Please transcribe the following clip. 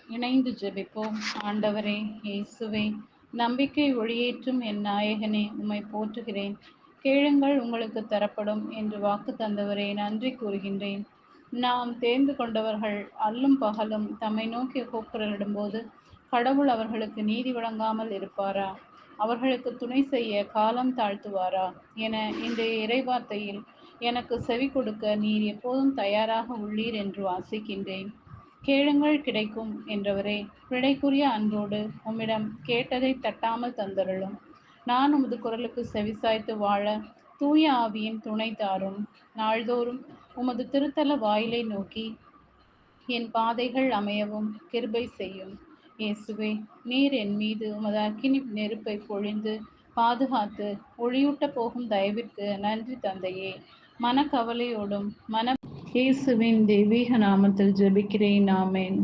இணைந்து ஜெபிப்போம். ஆண்டவரே இயேசுவே, நம்பிக்கை ஒளியேற்றும் என் நாயகனே, உம்மை போற்றுகிறேன். கேளுங்கள் உங்களுக்கு தரப்படும் என்று வாக்கு தந்தவரே, நன்றி கூறுகின்றேன். நாம் தேர்ந்து கொண்டவர்கள் அல்லும் பகலும் தம்மை நோக்கி கூக்குரலிடும்போது கடவுள் அவர்களுக்கு நீதி வழங்காமல் இருப்பாரா? அவர்களுக்கு துணை செய்ய காலம் தாழ்த்துவாரா என இன்றைய இறைவார்த்தையில் எனக்கு செவி கொடுக்க நீர் எப்போதும் தயாராக உள்ளீர் என்று வாசிக்கின்றேன். கேளுங்கள் கிடைக்கும் என்றவரே, பிழைக்குரிய அன்போடு உம்மிடம் கேட்டதை தட்டாமல் தந்தருளும். நான் உமது குரலுக்கு செவிசாய்த்து வாழ தூய ஆவியின் துணை தாரும். நாள்தோறும் உமது திருத்தல வாயிலை நோக்கி என் பாதைகள் அமையவும் கிருபை செய்யும். இயேசுவே, நீர் என் மீது உமது அக்கினி நெருப்பை பொழிந்து பாதுகாத்து ஒளியூட்ட போகும் தயவிற்கு நன்றி தந்தையே. மனக்கவலையோடும் இயேசுவின் தெய்வீக நாமத்தில் ஜெபிக்கிறேன். ஆமென்.